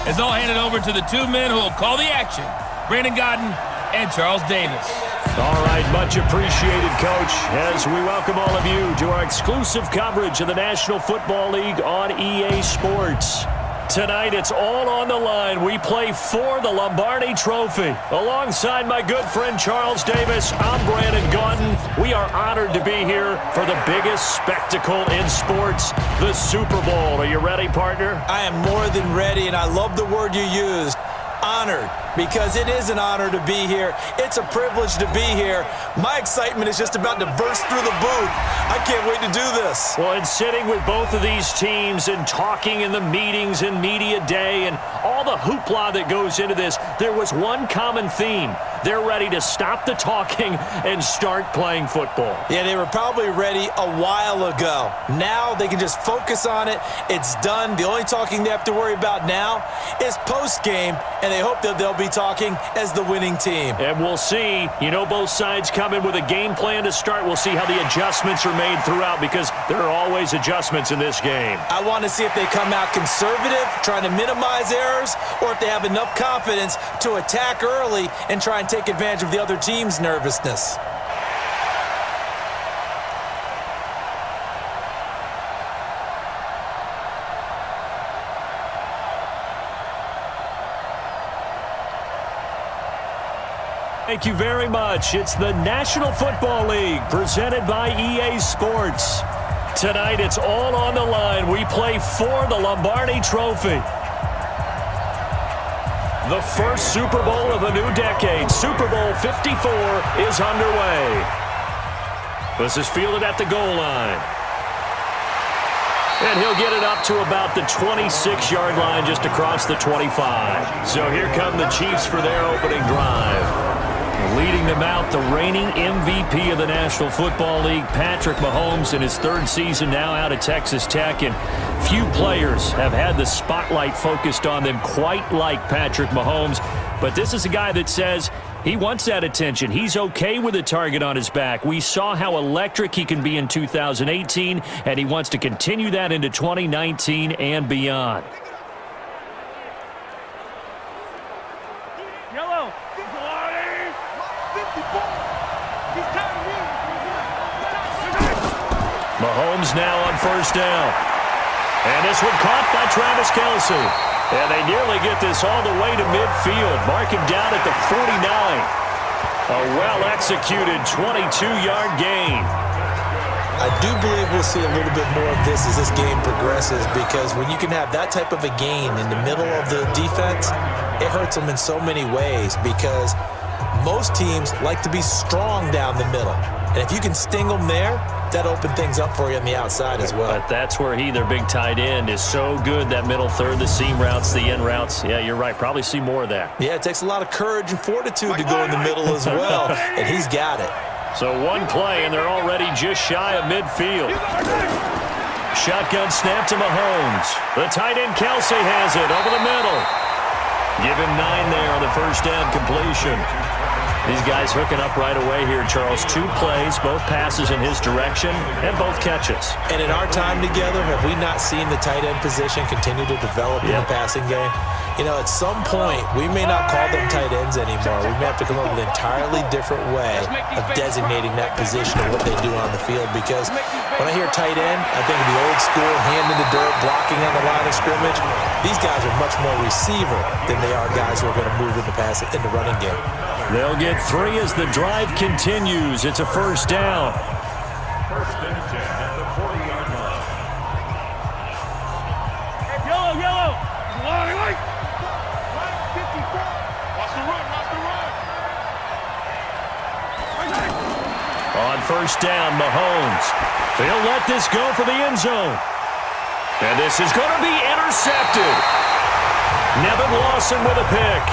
It's all handed over to the two men who will call the action, Brandon Gaudin and Charles Davis. All right, much appreciated, Coach, as we welcome all of you to our exclusive coverage of the National Football League on EA Sports. Tonight, it's all on the line. We play for the Lombardi Trophy. Alongside my good friend Charles Davis, I'm Brandon Gaudin. We are honored to be here for the biggest spectacle in sports, the Super Bowl. Are you ready, partner? I am more than ready, and I love the word you used, honored, because it is an honor to be here. It's a privilege to be here. My excitement is just about to burst through the booth. I can't wait to do this. Well, and sitting with both of these teams and talking in the meetings and media day and all the hoopla that goes into this, there was one common theme. They're ready to stop the talking and start playing football. Yeah, they were probably ready a while ago. Now they can just focus on it. It's done. The only talking they have to worry about now is post-game, and they hope that they'll be talking as the winning team. And we'll see. You know, both sides come in with a game plan to start. We'll see how the adjustments are made throughout, because there are always adjustments in this game. I want to see if they come out conservative, trying to minimize errors, or if they have enough confidence to attack early and try and take advantage of the other team's nervousness. Thank you very much. It's the National Football League presented by EA Sports. Tonight, it's all on the line. We play for the Lombardi Trophy. The first Super Bowl of a new decade, Super Bowl 54, is underway. This is fielded at the goal line. And he'll get it up to about the 26-yard line, just across the 25. So here come the Chiefs for their opening drive. Leading them out, the reigning MVP of the National Football League, Patrick Mahomes, in his third season now out of Texas Tech. And few players have had the spotlight focused on them quite like Patrick Mahomes. But this is a guy that says he wants that attention. He's okay with a target on his back. We saw how electric he can be in 2018, and he wants to continue that into 2019 and beyond. Mahomes now on first down. And this one caught by Travis Kelce. And they nearly get this all the way to midfield. Mark him down at the 49. A well-executed 22-yard gain. I do believe we'll see a little bit more of this as this game progresses, because when you can have that type of a gain in the middle of the defense, it hurts them in so many ways, because most teams like to be strong down the middle. And if you can sting them there, that open things up for you on the outside as well. But that's where their big tight end, is so good, that middle third, the seam routes, the in routes. Yeah, you're right. Probably see more of that. Yeah, it takes a lot of courage and fortitude to go in the middle as well, and he's got it. So one play, and they're already just shy of midfield. Shotgun snap to Mahomes. The tight end Kelce has it over the middle. Give him 9 there on the first down completion. These guys hooking up right away here, Charles. 2 plays, both passes in his direction, and both catches. And in our time together, have we not seen the tight end position continue to develop in the passing game? You know, at some point, we may not call them tight ends anymore. We may have to come up with an entirely different way of designating that position and what they do on the field. Because when I hear tight end, I think of the old school, hand in the dirt, blocking on the line of scrimmage. These guys are much more receiver than they are guys who are going to move in the running game. They'll get 3 as the drive continues. It's a first down. First and 10 at the 40-yard line. Yellow. Right, 54. Watch the run. On first down, Mahomes. They'll let this go for the end zone. And this is going to be intercepted. Nevin Lawson with a pick.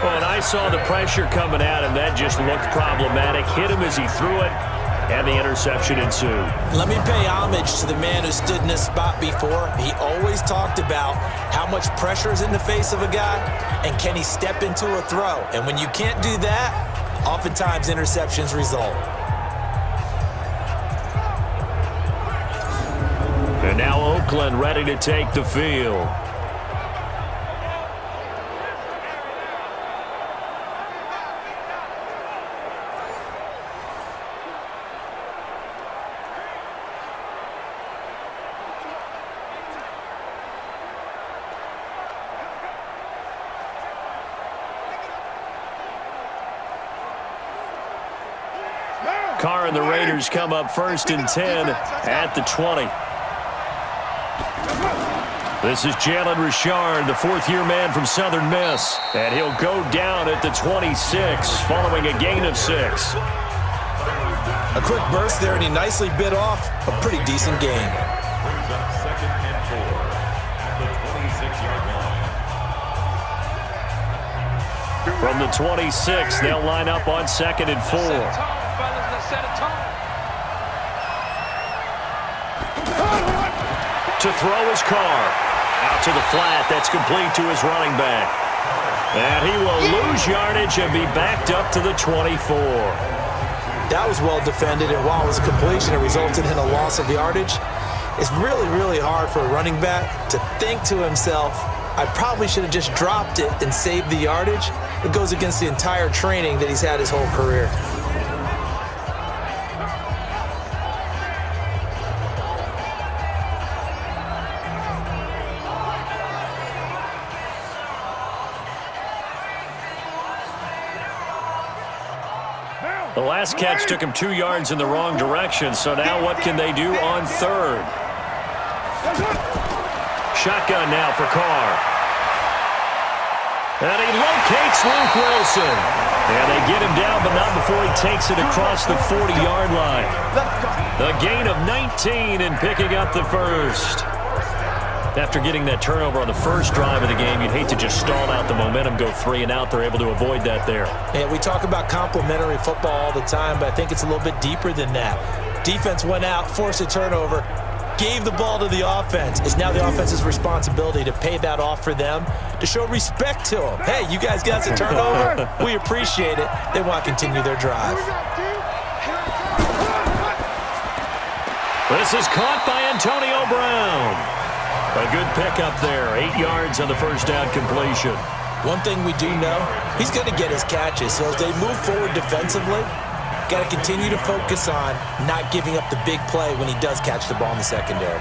Well, and I saw the pressure coming at him. That just looked problematic. Hit him as he threw it, and the interception ensued. Let me pay homage to the man who stood in this spot before. He always talked about how much pressure is in the face of a guy, and can he step into a throw. And when you can't do that, oftentimes interceptions result. And now Oakland ready to take the field. Carr and the Raiders come up 1st and 10 at the 20. This is Jalen Richard, the fourth-year man from Southern Miss. And he'll go down at the 26 following a gain of 6. A quick burst there, and he nicely bit off a pretty decent game. Brings up 2nd and 4 at the 26-yard line. From the 26, they'll line up on 2nd and 4. To throw his Carr. Out to the flat. That's complete to his running back. And he will lose yardage and be backed up to the 24. That was well defended, and while it was a completion, it resulted in a loss of yardage. It's really, really hard for a running back to think to himself, I probably should have just dropped it and saved the yardage. It goes against the entire training that he's had his whole career. The last catch took him 2 yards in the wrong direction, so now what can they do on 3rd? Shotgun now for Carr. And he locates Luke Wilson. And they get him down, but not before he takes it across the 40-yard line. A gain of 19 and picking up the first. After getting that turnover on the first drive of the game, you'd hate to just stall out the momentum, go 3 and out. They're able to avoid that there. And we talk about complementary football all the time, but I think it's a little bit deeper than that. Defense went out, forced a turnover, gave the ball to the offense. It's now the offense's responsibility to pay that off for them, to show respect to them. Hey, you guys got a turnover? We appreciate it. They want to continue their drive. This is caught by Antonio Brown. A good pickup there. 8 yards on the first down completion. One thing we do know, he's going to get his catches. So as they move forward defensively, got to continue to focus on not giving up the big play when he does catch the ball in the secondary.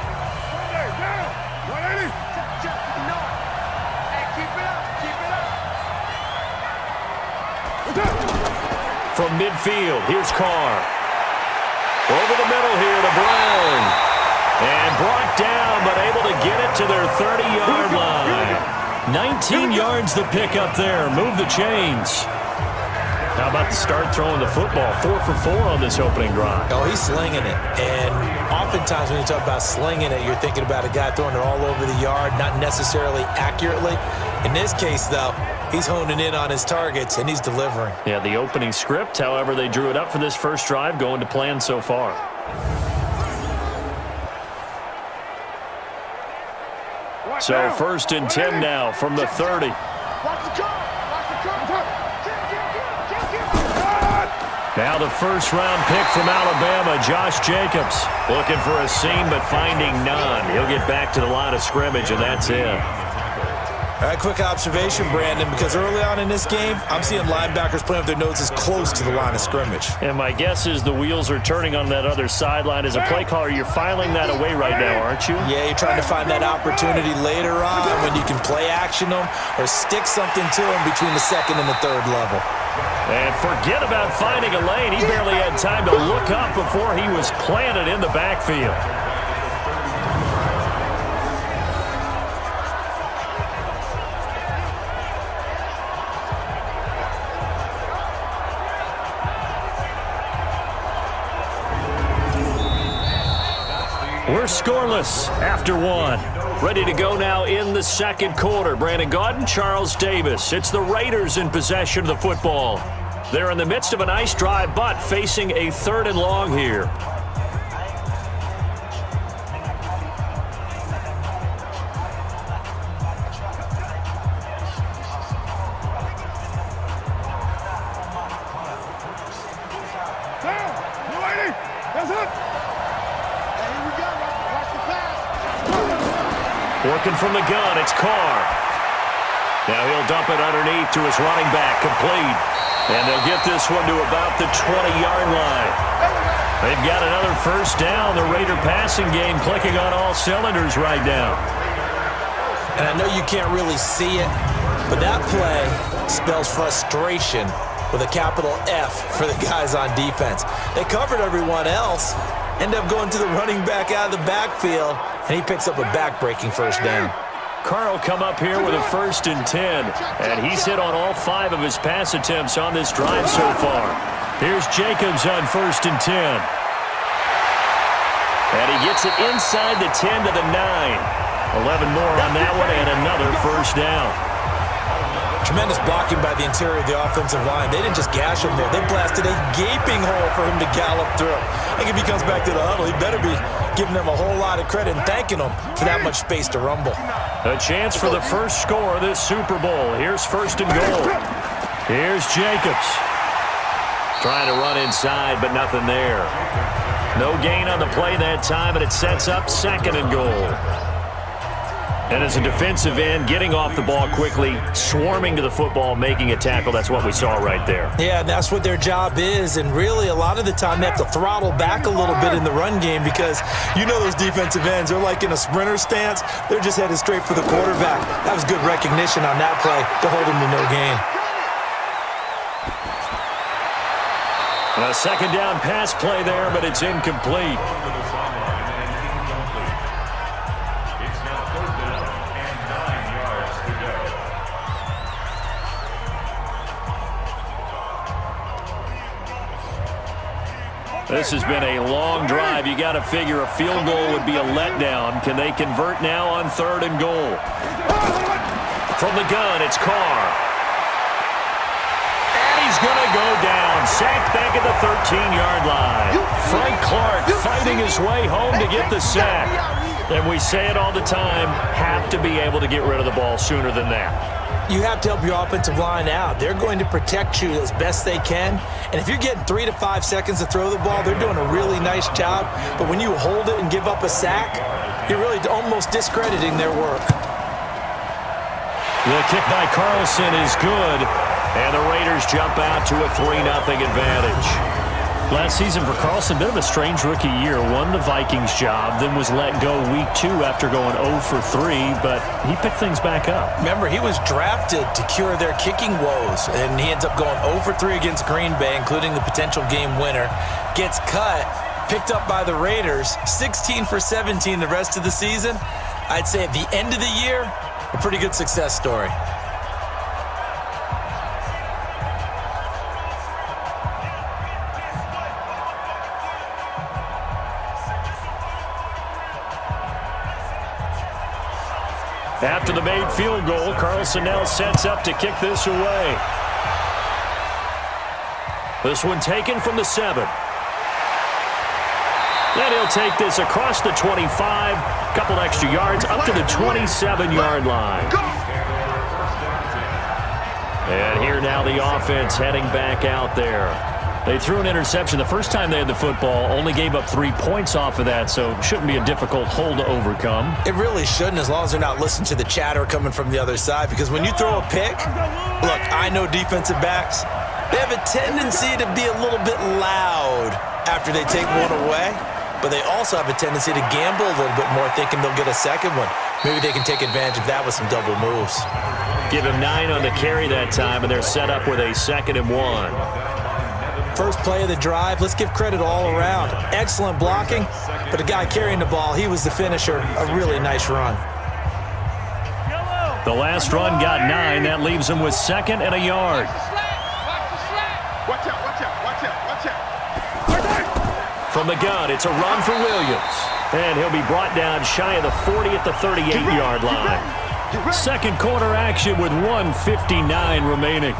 From midfield, here's Carr. Over the middle here to Brown. And brought down, but able to get it to their 30-yard line. 19 yards the pick up there. Move the chains. How about the start throwing the football? 4 for 4 on this opening drive. Oh, he's slinging it. And oftentimes when you talk about slinging it, you're thinking about a guy throwing it all over the yard, not necessarily accurately. In this case, though, he's honing in on his targets, and he's delivering. Yeah, the opening script, however, they drew it up for this first drive, going to plan so far. So 1st and 10 now from the 30. Now the first-round pick from Alabama, Josh Jacobs. Looking for a seam, but finding none. He'll get back to the line of scrimmage, and that's it. All right, quick observation, Brandon, because early on in this game, I'm seeing linebackers playing with their noses close to the line of scrimmage. And my guess is the wheels are turning on that other sideline. As a play caller, you're filing that away right now, aren't you? Yeah, you're trying to find that opportunity later on when you can play action them or stick something to them between the 2nd and the 3rd level. And forget about finding a lane. He barely had time to look up before he was planted in the backfield. We're scoreless after 1. Ready to go now in the second quarter. Brandon Gaudin, Charles Davis. It's the Raiders in possession of the football. They're in the midst of a nice drive, but facing a 3rd and long here. Working from the gun, it's Carr. Now he'll dump it underneath to his running back, complete. And they'll get this one to about the 20-yard line. They've got another first down. The Raider passing game clicking on all cylinders right now. And I know you can't really see it, but that play spells frustration with a capital F for the guys on defense. They covered everyone else, end up going to the running back out of the backfield, and he picks up a back-breaking first down. Carr come up here with a 1st and 10, and he's hit on all 5 of his pass attempts on this drive so far. Here's Jacobs on 1st and 10. And he gets it inside the 10 to the 9. 11 more on that one, and another first down. Tremendous blocking by the interior of the offensive line. They didn't just gash him there. They blasted a gaping hole for him to gallop through. I think if he comes back to the huddle, he better be giving them a whole lot of credit and thanking them for that much space to rumble. A chance for the first score of this Super Bowl. Here's 1st and goal. Here's Jacobs. Trying to run inside, but nothing there. No gain on the play that time, and it sets up 2nd and goal. And as a defensive end, getting off the ball quickly, swarming to the football, making a tackle, that's what we saw right there. Yeah, and that's what their job is. And really, a lot of the time, they have to throttle back a little bit in the run game because you know those defensive ends, they're like in a sprinter stance. They're just headed straight for the quarterback. That was good recognition on that play to hold him to no gain. A 2nd down pass play there, but it's incomplete. This has been a long drive. You got to figure a field goal would be a letdown. Can they convert now on 3rd and goal? From the gun, it's Carr. And he's going to go down. Sacked back at the 13-yard line. Frank Clark fighting his way home to get the sack. And we say it all the time, have to be able to get rid of the ball sooner than that. You have to help your offensive line out. They're going to protect you as best they can. And if you're getting 3 to 5 seconds to throw the ball, they're doing a really nice job. But when you hold it and give up a sack, you're really almost discrediting their work. The kick by Carlson is good. And the Raiders jump out to a 3-0 advantage. Last season for Carlson, a bit of a strange rookie year. Won the Vikings job, then was let go week 2 after going 0 for 3, but he picked things back up. Remember, he was drafted to cure their kicking woes, and he ends up going 0 for 3 against Green Bay, including the potential game winner. Gets cut, picked up by the Raiders, 16 for 17 the rest of the season. I'd say at the end of the year, a pretty good success story. After the made field goal, Carlson now sets up to kick this away. This one taken from the 7. Then he'll take this across the 25, couple extra yards, up to the 27-yard line. And here now the offense heading back out there. They threw an interception the first time they had the football, only gave up 3 points off of that, so it shouldn't be a difficult hole to overcome. It really shouldn't, as long as they're not listening to the chatter coming from the other side, because when you throw a pick, look, I know defensive backs, they have a tendency to be a little bit loud after they take one away, but they also have a tendency to gamble a little bit more, thinking they'll get a second one. Maybe they can take advantage of that with some double moves. Give him 9 on the carry that time, and they're set up with a 2nd and 1. First play of the drive, let's give credit all around. Excellent blocking, but the guy carrying the ball, he was the finisher. A really nice run. The last run got 9. That leaves him with 2nd and a yard. Watch out, watch out, watch out, watch out. From the gun, it's a run for Williams. And he'll be brought down shy of the 40 at the 38-yard line. Second quarter action with 1:59 remaining.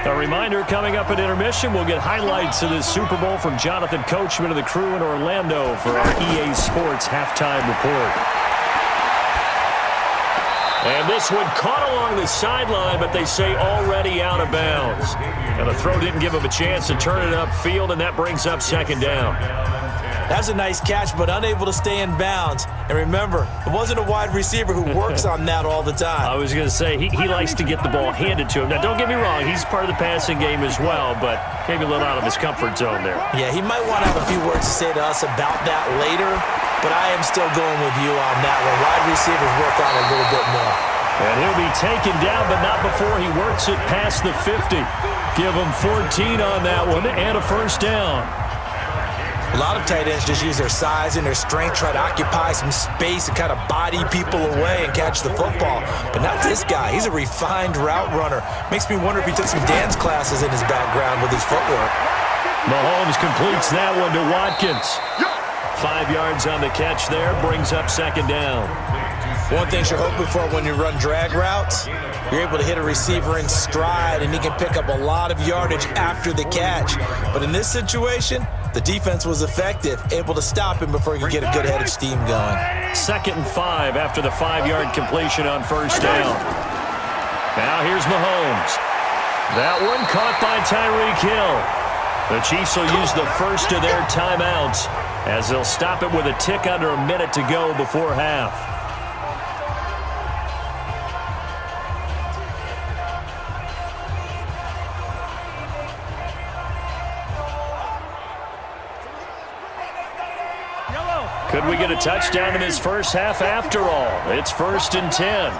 A reminder, coming up at intermission, we'll get highlights of this Super Bowl from Jonathan Coachman and the crew in Orlando for our EA Sports Halftime Report. And this one caught along the sideline, but they say already out of bounds. And the throw didn't give him a chance to turn it upfield, and that brings up second down. That's a nice catch, but unable to stay in bounds. And remember, it wasn't a wide receiver who works on that all the time. I was going to say, he likes to get the ball handed to him. Now, don't get me wrong, he's part of the passing game as well, but maybe a little out of his comfort zone there. Yeah, he might want to have a few words to say to us about that later, but I am still going with you on that one. Wide receivers work on it a little bit more. And he'll be taken down, but not before he works it past the 50. Give him 14 on that one and a first down. A lot of tight ends just use their size and their strength, try to occupy some space and kind of body people away and catch the football. But not this guy. He's a refined route runner. Makes me wonder if he took some dance classes in his background with his footwork. Mahomes completes that one to Watkins. 5 yards on the catch there, brings up second down. One thing you're hoping for when you run drag routes, you're able to hit a receiver in stride, and he can pick up a lot of yardage after the catch. But in this situation, the defense was effective, able to stop him before he could get a good head of steam going. 2nd and 5 after the 5-yard completion on first down. Now here's Mahomes. That one caught by Tyreek Hill. The Chiefs will use the first of their timeouts as they'll stop it with a tick under a minute to go before half. Could we get a touchdown in this first half after all? It's 1st and 10.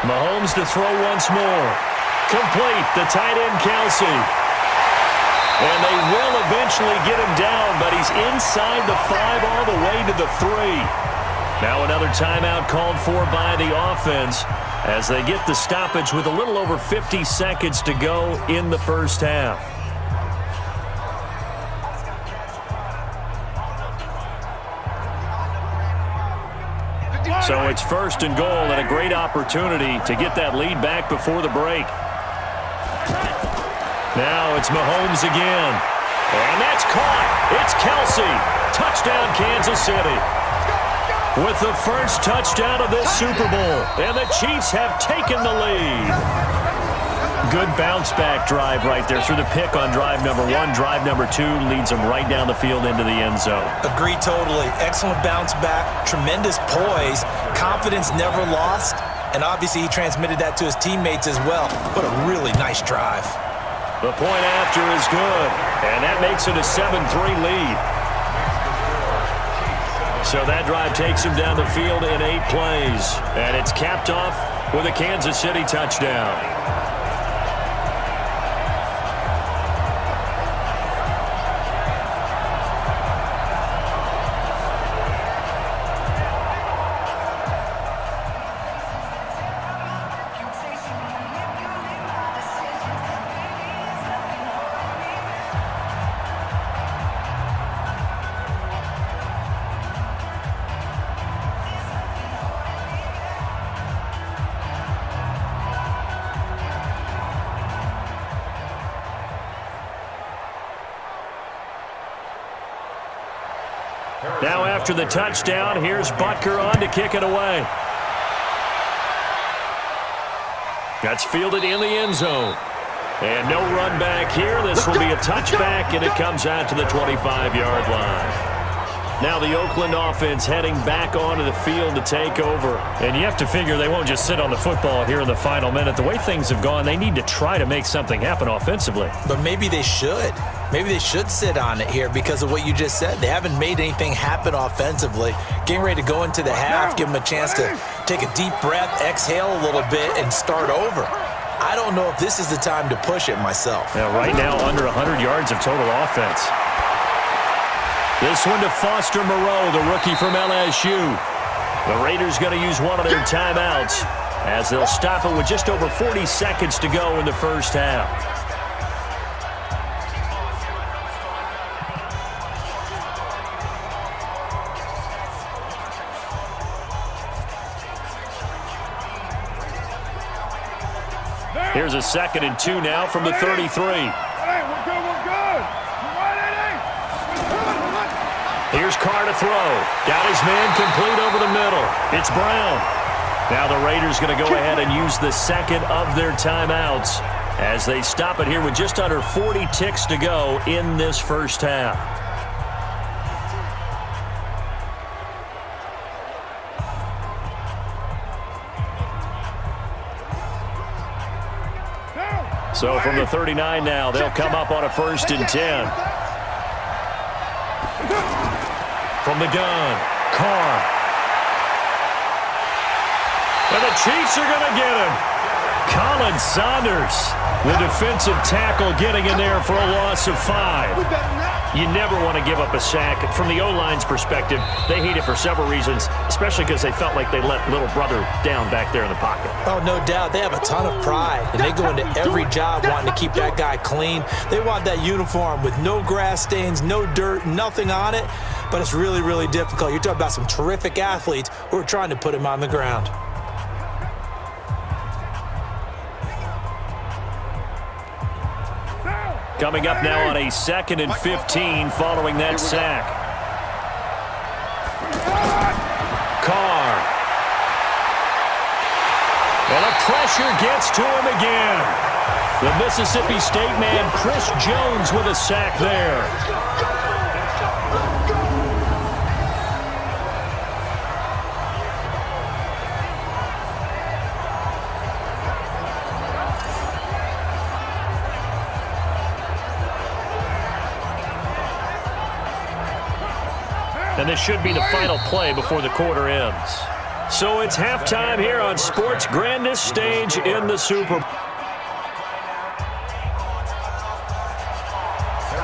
Mahomes to throw once more. Complete, the tight end Kelsey. And they will eventually get him down, but he's inside the 5 all the way to the 3. Now another timeout called for by the offense as they get the stoppage with a little over 50 seconds to go in the first half. So it's 1st and goal and a great opportunity to get that lead back before the break. Now it's Mahomes again. And that's caught. It's Kelsey. Touchdown, Kansas City. With the first touchdown of this Super Bowl. And the Chiefs have taken the lead. Good bounce-back drive right there through the pick on drive number 1. Drive number 2 leads them right down the field into the end zone. Agree totally. Excellent bounce back, tremendous poise, confidence never lost, and obviously he transmitted that to his teammates as well. What a really nice drive. The point after is good, and that makes it a 7-3 lead. So that drive takes him down the field in 8 plays, and it's capped off with a Kansas City touchdown. Now after the touchdown, here's Butker on to kick it away. That's fielded in the end zone. And no run back here. This will be a touchback, and it comes out to the 25-yard line. Now the Oakland offense heading back onto the field to take over. And you have to figure they won't just sit on the football here in the final minute. The way things have gone, they need to try to make something happen offensively. But maybe they should. Maybe they should sit on it here because of what you just said. They haven't made anything happen offensively. Getting ready to go into the half, give them a chance to take a deep breath, exhale a little bit, and start over. I don't know if this is the time to push it myself. Now, right now, under 100 yards of total offense. This one to Foster Moreau, the rookie from LSU. The Raiders going to use one of their timeouts as they'll stop it with just over 40 seconds to go in the first half. Here's a 2nd and 2 now from the 33. Here's Carr to throw. Got his man complete over the middle. It's Brown. Now the Raiders going to go ahead and use the second of their timeouts as they stop it here with just under 40 ticks to go in this first half. So from the 39 now, they'll come up on a 1st and 10. From the gun, Carr. And the Chiefs are going to get him. Colin Saunders, the defensive tackle, getting in there for a loss of 5. You never want to give up a sack. From the O-line's perspective, they hate it for several reasons, especially because they felt like they let little brother down back there in the pocket. Oh, no doubt. They have a ton of pride, and they go into every job wanting to keep that guy clean. They want that uniform with no grass stains, no dirt, nothing on it, but it's really, really difficult. You're talking about some terrific athletes who are trying to put him on the ground. Coming up now on a 2nd and 15 following that sack. Carr. And the pressure gets to him again. The Mississippi State man, Chris Jones, with a sack there. And this should be the final play before the quarter ends. So it's halftime here on sports' grandest stage in the Super Bowl.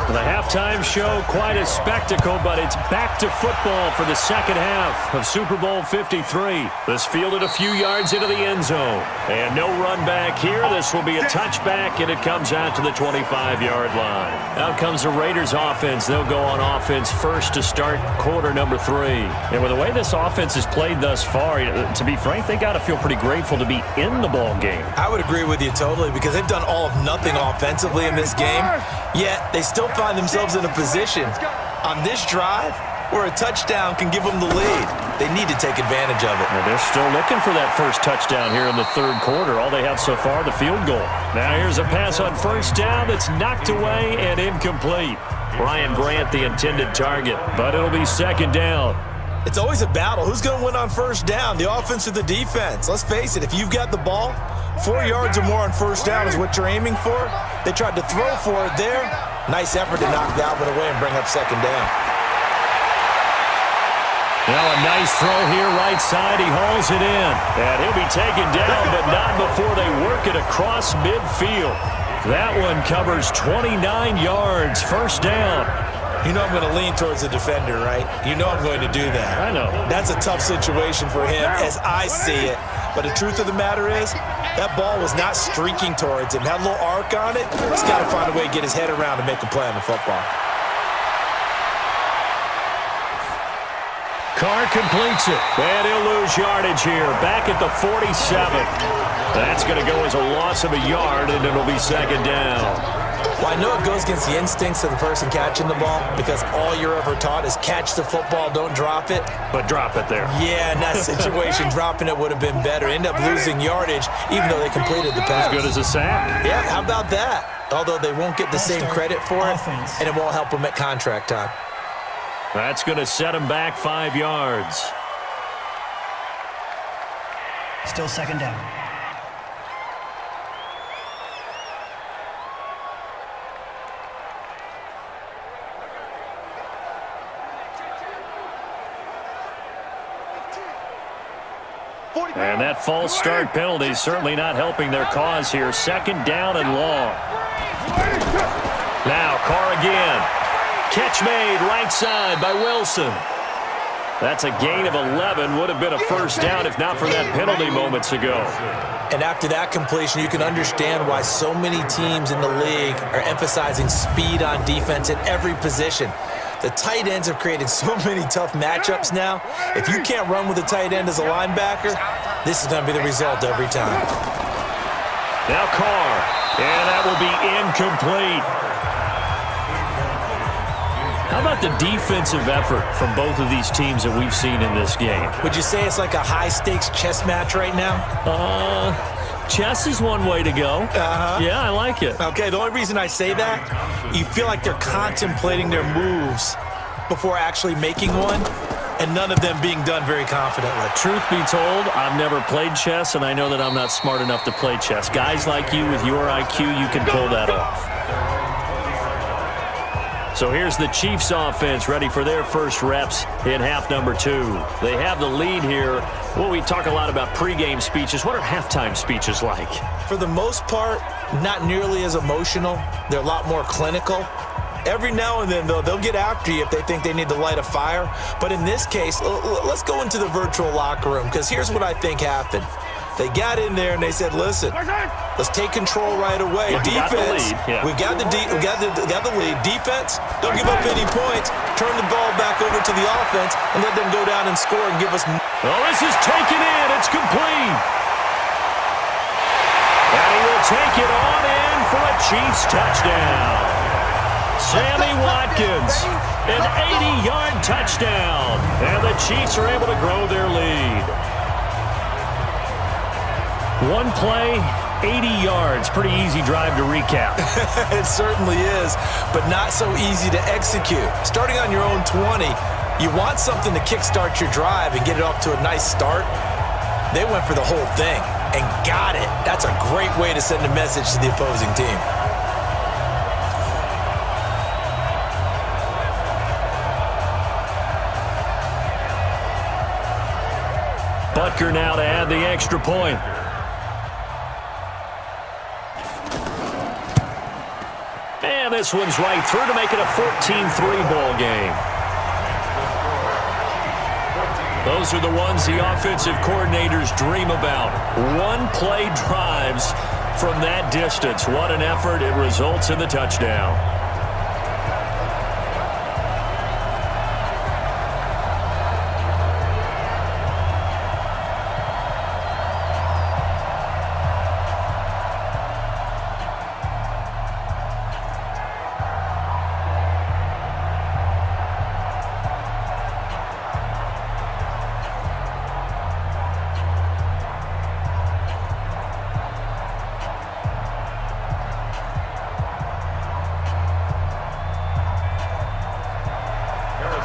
The halftime show, quite a spectacle, but it's back to football for the second half of Super Bowl 53. This fielded a few yards into the end zone. And no run back here. This will be a touchback, and it comes out to the 25-yard line. Out comes the Raiders offense. They'll go on offense first to start quarter number 3. And with the way this offense has played thus far, to be frank, they got to feel pretty grateful to be in the ball game. I would agree with you totally because they've done all of nothing offensively in this game, yet they still find themselves in a position on this drive where a touchdown can give them the lead. They need to take advantage of it. Well, they're still looking for that first touchdown here in the third quarter. All they have so far, the field goal. Now here's a pass on first down that's knocked away and incomplete. Brian Grant, the intended target, but it'll be second down. It's always a battle. Who's going to win on first down, the offense or the defense? Let's face it, if you've got the ball, 4 yards or more on first down is what you're aiming for. They tried to throw for it there. Nice effort to knock Dalvin away and bring up second down. Now a nice throw here, right side. He hauls it in. And he'll be taken down, but not before they work it across midfield. That one covers 29 yards. First down. You know I'm going to lean towards the defender, right? You know I'm going to do that. I know. That's a tough situation for him as I see it. But the truth of the matter is, that ball was not streaking towards him. Had a little arc on it. He's got to find a way to get his head around and make a play on the football. Carr completes it. And he'll lose yardage here. Back at the 47. That's going to go as a loss of a yard, and it'll be second down. Well, I know it goes against the instincts of the person catching the ball because all you're ever taught is catch the football, don't drop it. But drop it there. Yeah, in that situation, dropping it would have been better. End up losing yardage even though they completed the pass. As good as a sack. Yeah, how about that? Although they won't get the same credit for it, and it won't help them at contract time. That's going to set them back 5 yards. Still second down. And that false start penalty is certainly not helping their cause here. Second down and long. Now Carr again. Catch made right side by Wilson. That's a gain of 11. Would have been a first down if not for that penalty moments ago. And after that completion, you can understand why so many teams in the league are emphasizing speed on defense at every position. The tight ends have created so many tough matchups now. If you can't run with a tight end as a linebacker, this is going to be the result every time. Now Carr, and that will be incomplete. How about the defensive effort from both of these teams that we've seen in this game? Would you say it's like a high-stakes chess match right now? Chess is one way to go. Yeah, I like it. Okay, the only reason I say that, you feel like they're contemplating their moves before actually making one, and none of them being done very confidently. Truth be told, I've never played chess, and I know that I'm not smart enough to play chess. Guys like you with your IQ, you can pull that off. So here's the Chiefs offense ready for their first reps in half number 2. They have the lead here. Well, we talk a lot about pregame speeches. What are halftime speeches like? For the most part, not nearly as emotional. They're a lot more clinical. Every now and then, though, they'll get after you if they think they need to light a fire. But in this case, let's go into the virtual locker room, because here's what I think happened. They got in there and they said, listen, let's take control right away. Defense, we got the lead. Defense, don't give up any points. Turn the ball back over to the offense and let them go down and score and give us more. Oh, this is taken in. It's complete. And he will take it on in for a Chiefs touchdown. Sammy Watkins, an 80-yard touchdown. And the Chiefs are able to grow their lead. One play, 80 yards. Pretty easy drive to recap. It certainly is, but not so easy to execute. Starting on your own 20, you want something to kickstart your drive and get it off to a nice start. They went for the whole thing and got it. That's a great way to send a message to the opposing team. Butker now to add the extra point. And this one's right through to make it a 14-3 ball game. Those are the ones the offensive coordinators dream about. One-play drives from that distance. What an effort. It results in the touchdown.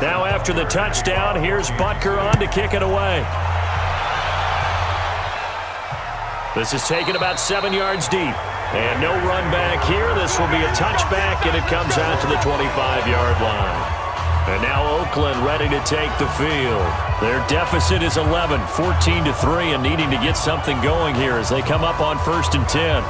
Now after the touchdown, here's Butker on to kick it away. This is taken about 7 yards deep. And no run back here. This will be a touchback, and it comes out to the 25-yard line. And now Oakland ready to take the field. Their deficit is 11, 14-3, and needing to get something going here as they come up on 1st and 10.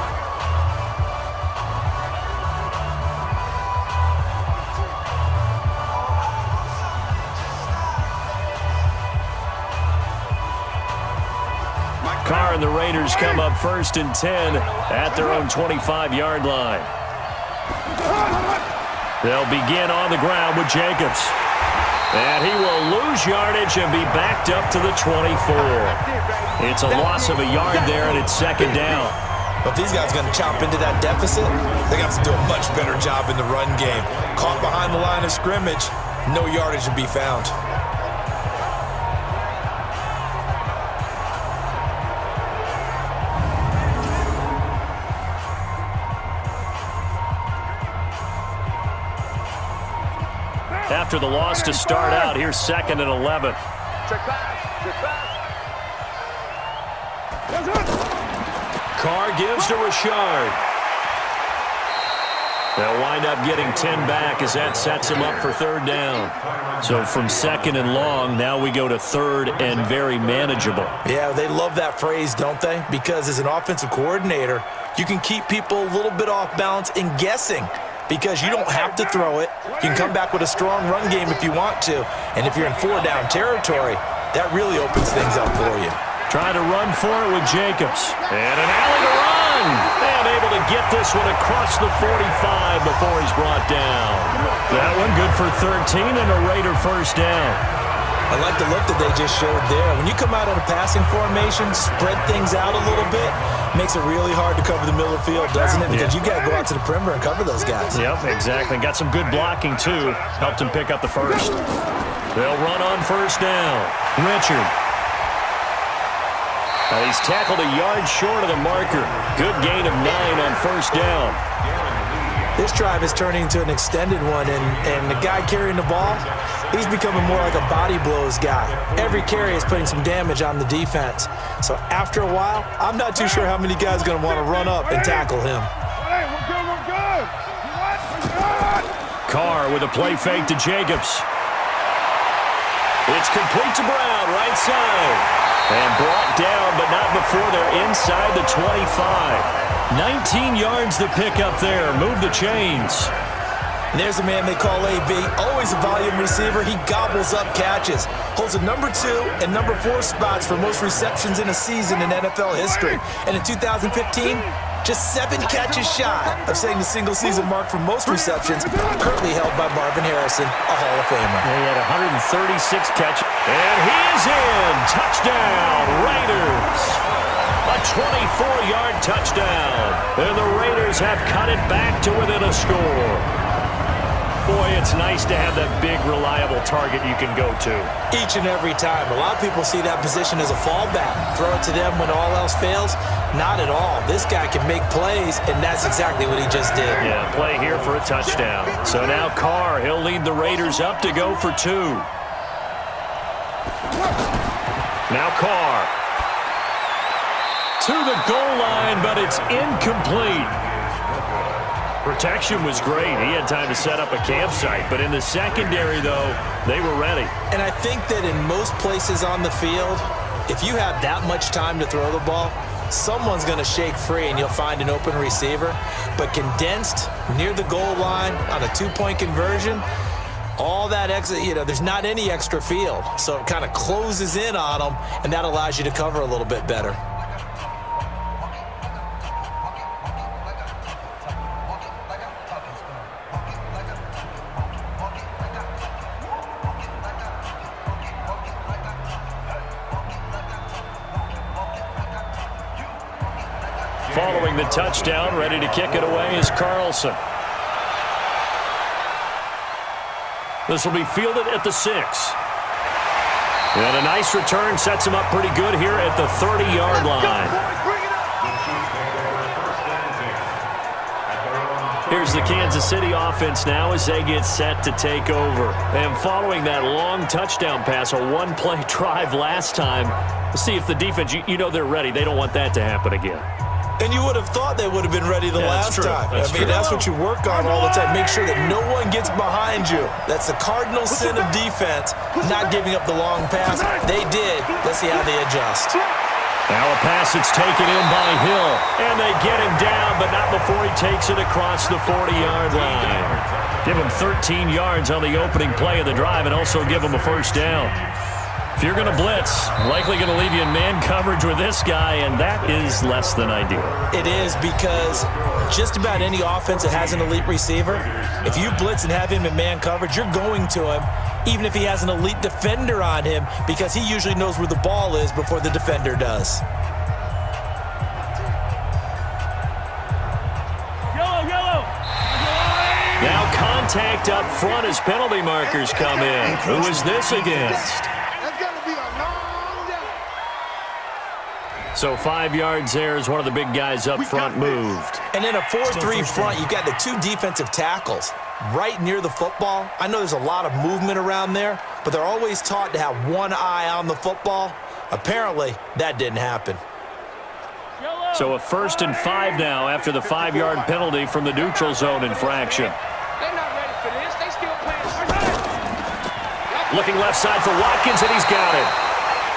Carr and the Raiders come up 1st and 10 at their own 25-yard line. They'll begin on the ground with Jacobs. And he will lose yardage and be backed up to the 24. It's a loss of a yard there, and it's 2nd down. But if these guys are going to chop into that deficit, they got to do a much better job in the run game. Caught behind the line of scrimmage, no yardage to be found. After the loss to start out, here's 2nd and 11. Carr gives to Rashard. They'll wind up getting 10 back as that sets him up for 3rd down. So from 2nd and long, now we go to 3rd and very manageable. Yeah, they love that phrase, don't they? Because as an offensive coordinator, you can keep people a little bit off balance and guessing. Because you don't have to throw it. You can come back with a strong run game if you want to. And if you're in 4-down territory, that really opens things up for you. Trying to run for it with Jacobs. And an alley to run. And able to get this one across the 45 before he's brought down. That one good for 13 and a Raider 1st down. I like the look that they just showed there. When you come out in a passing formation, spread things out a little bit, makes it really hard to cover the middle of the field, doesn't it? Because you got to go out to the perimeter and cover those guys. Yep, exactly. Got some good blocking, too. Helped him pick up the first. They'll run on first down. Richard. Now he's tackled a yard short of the marker. Good gain of 9 on first down. This drive is turning into an extended one, and the guy carrying the ball, he's becoming more like a body blows guy. Every carry is putting some damage on the defense. So after a while, I'm not too sure how many guys are going to want to run up and tackle him. Hey, we're good, we're good. We're good. Carr with a play fake to Jacobs. It's complete to Brown, right side. And brought down, but not before they're inside the 25. 19 yards to pick up there. Move the chains. And there's a man they call AB. Always a volume receiver. He gobbles up catches. Holds a number 2 and number 4 spots for most receptions in a season in NFL history. And in 2015, just 7 catches shy of setting the single-season mark for most receptions, currently held by Marvin Harrison, a Hall of Famer. He had 136 catches. And he's in. Touchdown, Raiders. A 24-yard touchdown. And the Raiders have cut it back to within a score. Boy, it's nice to have that big, reliable target you can go to. Each and every time. A lot of people see that position as a fallback. Throw it to them when all else fails. Not at all. This guy can make plays, and that's exactly what he just did. Yeah, play here for a touchdown. So now Carr, he'll lead the Raiders up to go for 2. Now Carr. To the goal line, but it's incomplete. Protection was great. He had time to set up a campsite, but in the secondary, though, they were ready. And I think that in most places on the field, if you have that much time to throw the ball, someone's going to shake free and you'll find an open receiver. But condensed near the goal line on a 2-point conversion, all that extra, there's not any extra field. So it kind of closes in on them, and that allows you to cover a little bit better. Following the touchdown, ready to kick it away is Carlson. This will be fielded at the 6. And a nice return sets him up pretty good here at the 30-yard line. Here's the Kansas City offense now as they get set to take over. And following that long touchdown pass, a one-play drive last time, let's see if the defense, they're ready. They don't want that to happen again. And you would have thought they would have been ready the last time. That's what you work on all the time. Make sure that no one gets behind you. That's the cardinal sin of defense, not giving up the long pass. They did. Let's see how they adjust. Now a pass that's taken in by Hill. And they get him down, but not before he takes it across the 40-yard line. Give him 13 yards on the opening play of the drive and also give him a first down. If you're going to blitz, likely going to leave you in man coverage with this guy, and that is less than ideal. It is, because just about any offense that has an elite receiver, if you blitz and have him in man coverage, you're going to him, even if he has an elite defender on him, because he usually knows where the ball is before the defender does. Now contact up front as penalty markers come in. Who is this against? So 5 yards there as one of the big guys up front moved. And in a 4-3 front, you've got the 2 defensive tackles right near the football. I know there's a lot of movement around there, but they're always taught to have one eye on the football. Apparently, that didn't happen. So a 1st and 5 now after the 5-yard penalty from the neutral zone infraction. They're not ready for this. They still playing. Looking left side for Watkins, and he's got it.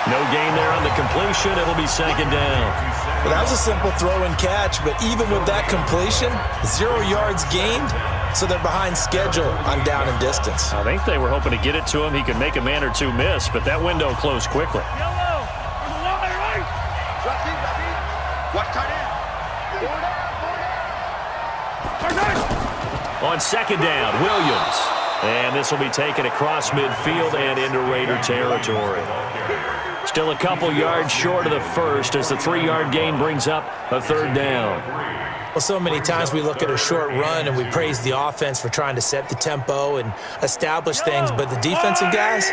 No gain there on the completion. It'll be 2nd down. Well, that was a simple throw and catch, but even with that completion, 0 yards gained, so they're behind schedule on down and distance. I think they were hoping to get it to him. He could make a man or 2 miss, but that window closed quickly. Watch tight end. On 2nd down, Williams. And this will be taken across midfield and into Raider territory. Still a couple yards short of the first as the 3-yard gain brings up a third down. Well, so many times we look at a short run and we praise the offense for trying to set the tempo and establish things, but the defensive guys,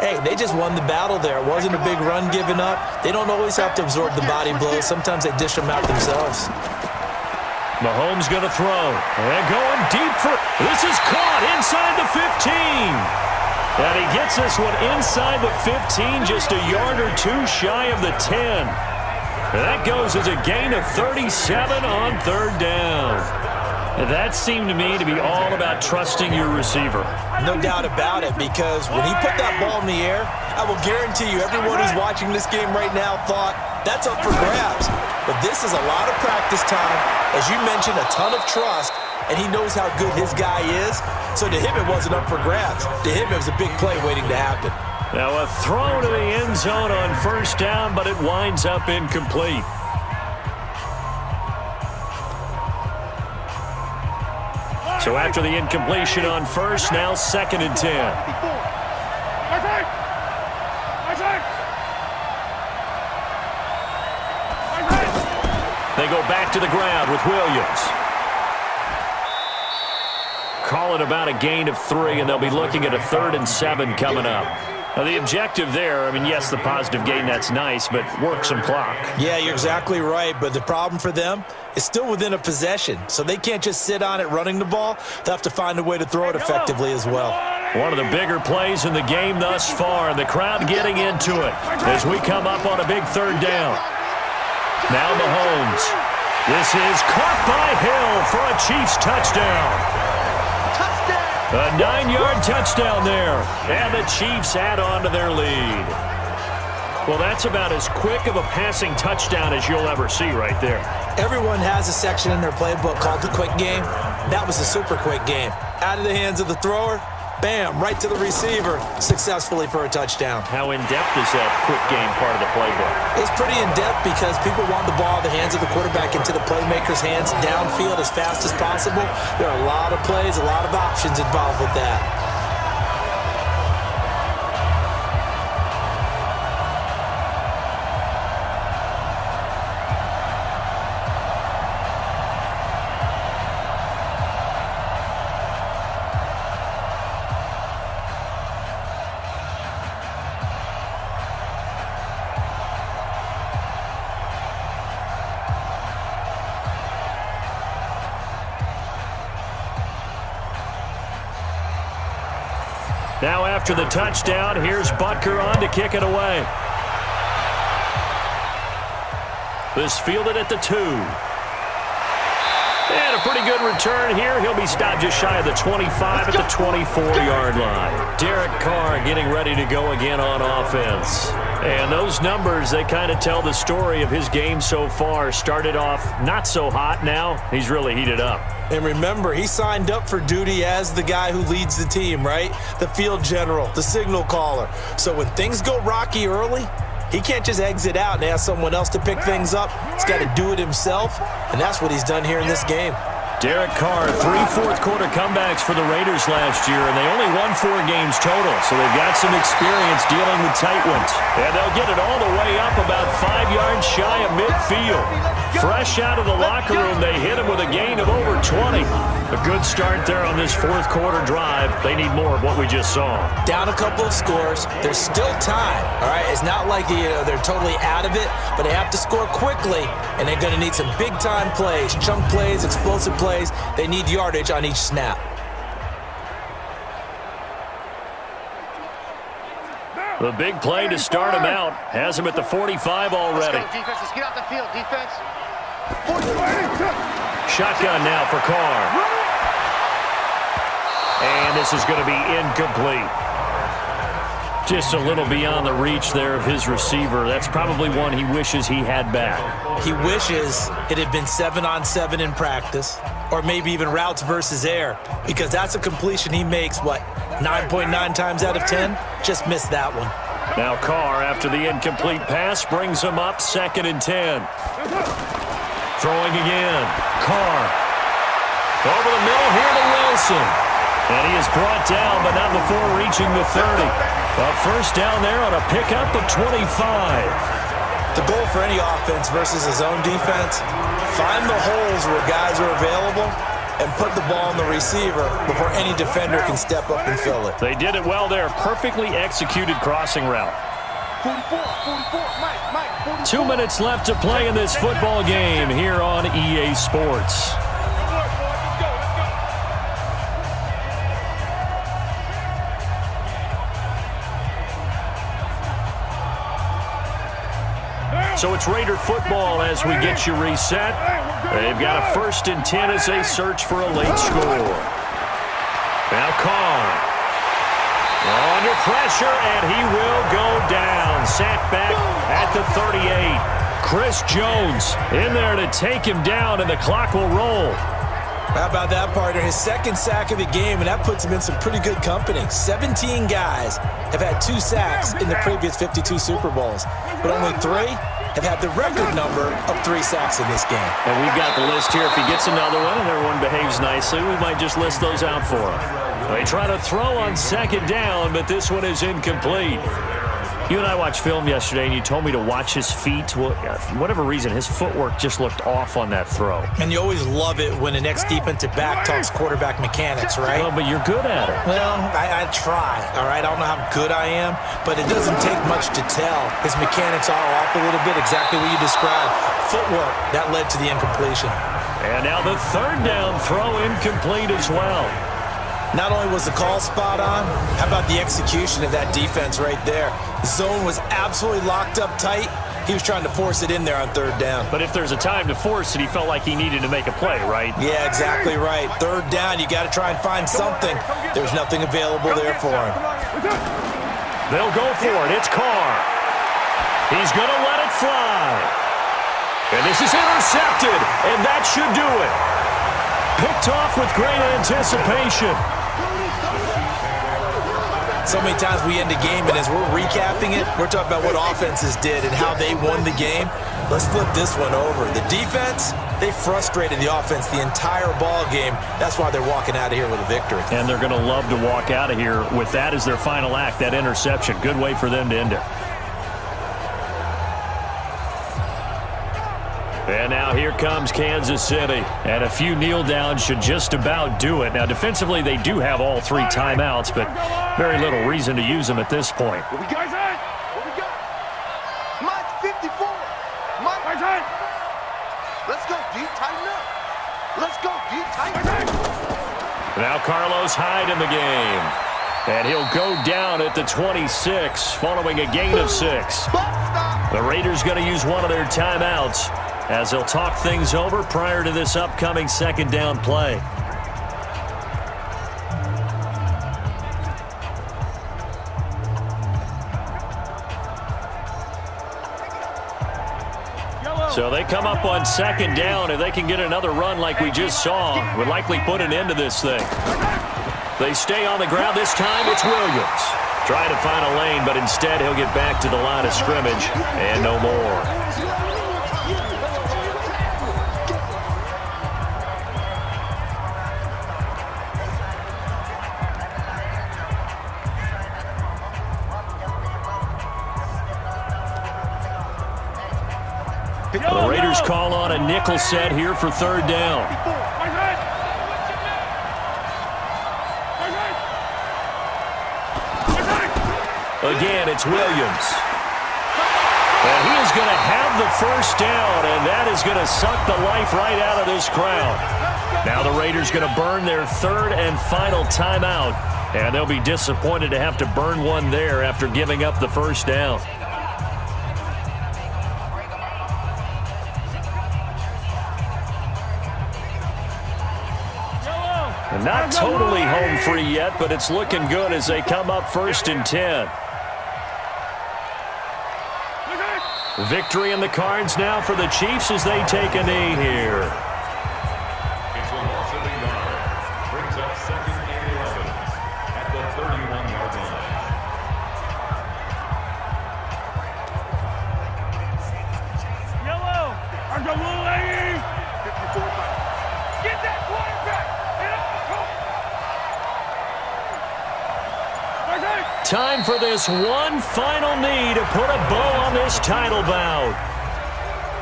hey, they just won the battle there. It wasn't a big run given up. They don't always have to absorb the body blows. Sometimes they dish them out themselves. Mahomes going to throw. And going deep for... This is caught inside the 15. And he gets this one inside the 15, just a yard or two shy of the 10. And that goes as a gain of 37 on third down. And that seemed to me to be all about trusting your receiver. No doubt about it, because when he put that ball in the air, I will guarantee you everyone who's watching this game right now thought, that's up for grabs. But this is a lot of practice time. As you mentioned, a ton of trust, and he knows how good his guy is. So to him, it wasn't up for grabs. To him, it was a big play waiting to happen. Now a throw to the end zone on first down, but it winds up incomplete. So after the incompletion on first, now 2nd and 10. They go back to the ground with Williams. Call it about a gain of 3, and they'll be looking at a 3rd and 7 coming up. Now, the objective there, I mean, yes, the positive gain, that's nice, but work some clock. Yeah, you're exactly right, but the problem for them is still within a possession, so they can't just sit on it running the ball. They'll have to find a way to throw it effectively as well. One of the bigger plays in the game thus far, and the crowd getting into it as we come up on a big 3rd down. Now Mahomes. This is caught by Hill for a Chiefs touchdown. A 9-yard touchdown there, and the Chiefs add on to their lead. Well, that's about as quick of a passing touchdown as you'll ever see right there. Everyone has a section in their playbook called the quick game. That was a super quick game. Out of the hands of the thrower, bam, right to the receiver, successfully for a touchdown. How in-depth is that quick game part of the playbook? It's pretty in-depth because people want the ball in the hands of the quarterback into the playmaker's hands downfield as fast as possible. There are a lot of plays, a lot of options involved with that. Now after the touchdown, here's Butker on to kick it away. This fielded at the 2. And a pretty good return here. He'll be stopped just shy of the 25 at the 24-yard line. Derek Carr getting ready to go again on offense. And those numbers, they kind of tell the story of his game so far. Started off not so hot. Now he's really heated up. And remember, he signed up for duty as the guy who leads the team, right? The field general, the signal caller. So when things go rocky early, he can't just exit out and ask someone else to pick things up. He's got to do it himself, and that's what he's done here in this game. Derek Carr, 3 fourth-quarter comebacks for the Raiders last year, and they only won 4 games total, so they've got some experience dealing with tight ones. And they'll get it all the way up about 5 yards shy of midfield. Fresh out of the locker room, they hit him with a gain of over 20. A good start there on this fourth-quarter drive. They need more of what we just saw. Down a couple of scores. There's still time, all right? It's not like they're totally out of it, but they have to score quickly, and they're going to need some big-time plays, chunk plays, explosive plays. They need yardage on each snap. The big play to start him out has him at the 45 already. Let's go, defense. Let's get out the field, defense. Shotgun now for Carr. And this is going to be incomplete. Just a little beyond the reach there of his receiver. That's probably one he wishes he had back. He wishes it had been 7-on-7 in practice, or maybe even routes versus air, because that's a completion he makes, 9.9 times out of 10? Just missed that one. Now Carr, after the incomplete pass, brings him up 2nd and 10. Throwing again. Carr. Over the middle here to Wilson. And he is brought down, but not before reaching the 30. A first down there on a pickup of 25. The goal for any offense versus his own defense, find the holes where guys are available and put the ball on the receiver before any defender can step up and fill it. They did it well there. Perfectly executed crossing route. 2 minutes left to play in this football game here on EA Sports. So it's Raider football as we get you reset. They've got a 1st and 10 as they search for a late score. Now Carr. Under pressure, and he will go down. Sacked back at the 38. Chris Jones in there to take him down, and the clock will roll. How about that, partner? His 2nd sack of the game, and that puts him in some pretty good company. 17 guys have had 2 sacks in the previous 52 Super Bowls, but only 3 have had the record number of 3 sacks in this game. And we've got the list here. If he gets another one and everyone behaves nicely, we might just list those out for him. They try to throw on 2nd down, but this one is incomplete. You and I watched film yesterday, and you told me to watch his feet. Well, for whatever reason, his footwork just looked off on that throw. And you always love it when the next defensive back talks quarterback mechanics, right? Well, but you're good at it. Well, I try, all right? I don't know how good I am, but it doesn't take much to tell. His mechanics are off a little bit, exactly what you described. Footwork, that led to the incompletion. And now the 3rd down throw incomplete as well. Not only was the call spot on, how about the execution of that defense right there? The zone was absolutely locked up tight. He was trying to force it in there on 3rd down. But if there's a time to force it, he felt like he needed to make a play, right? Yeah, exactly right. 3rd down, you got to try and find something. There's nothing available there for him. They'll go for it. It's Carr. He's going to let it fly. And this is intercepted, and that should do it. Picked off with great anticipation. So many times we end the game, and as we're recapping it, we're talking about what offenses did and how they won the game. Let's flip this one over. The defense, they frustrated the offense the entire ball game. That's why they're walking out of here with a victory. And they're going to love to walk out of here with that as their final act, that interception. Good way for them to end it. And now here comes Kansas City. And a few kneel downs should just about do it. Now, defensively, they do have all 3 timeouts, but very little reason to use them at this point. What we got? What we got? Mike 54. Mike. Let's go, D. Tighten up. Let's go, D. Tighten up. Now Carlos Hyde in the game. And he'll go down at the 26 following a gain of 6. The Raiders going to use one of their timeouts as they'll talk things over prior to this upcoming 2nd down play. So they come up on 2nd down. If they can get another run like we just saw, would likely put an end to this thing. They stay on the ground. This time it's Williams. Trying to find a lane, but instead he'll get back to the line of scrimmage and no more. The Raiders call on a nickel set here for 3rd down. Again, it's Williams. And he is going to have the 1st down, and that is going to suck the life right out of this crowd. Now the Raiders going to burn their 3rd and final timeout, and they'll be disappointed to have to burn one there after giving up the 1st down. Not totally home free yet, but it's looking good as they come up 1st and 10. Victory in the cards now for the Chiefs as they take a knee here. It's a loss of a yard. Brings up 2nd and 11 at the 31-yard line. Yellow! I'm the little lady! 54. Get that quarterback! Get up! time for this one final knee to put a bow on this title bout.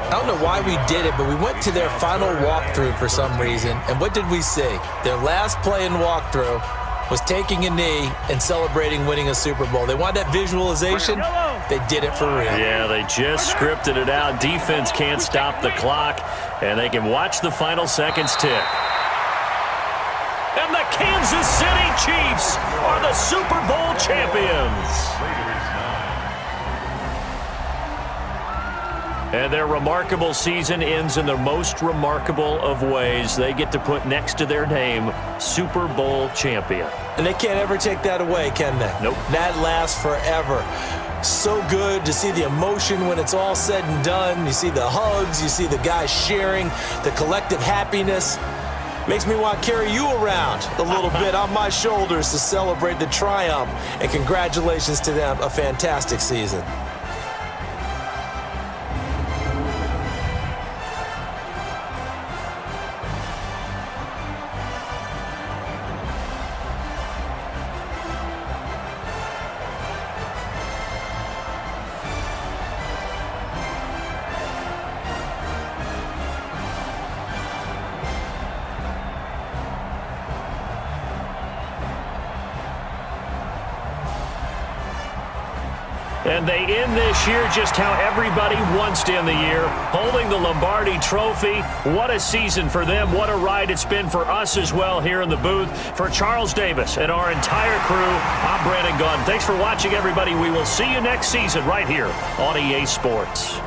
I don't know why we did it, but we went to their final walkthrough for some reason, and what did we see? Their last play in walkthrough was taking a knee and celebrating winning a Super Bowl. They wanted that visualization. They did it for real. Yeah, they just scripted it out. Defense can't stop the clock, and they can watch the final seconds tick. And the Kansas City Chiefs are the Super Bowl champions. And their remarkable season ends in the most remarkable of ways. They get to put next to their name, Super Bowl champion. And they can't ever take that away, can they? Nope. That lasts forever. So good to see the emotion when it's all said and done. You see the hugs, you see the guys sharing, the collective happiness. Makes me want to carry you around a little bit on my shoulders to celebrate the triumph. And congratulations to them, a fantastic season. And they end this year just how everybody wants to end the year, holding the Lombardi Trophy. What a season for them. What a ride it's been for us as well here in the booth. For Charles Davis and our entire crew, I'm Brandon Gunn. Thanks for watching, everybody. We will see you next season right here on EA Sports.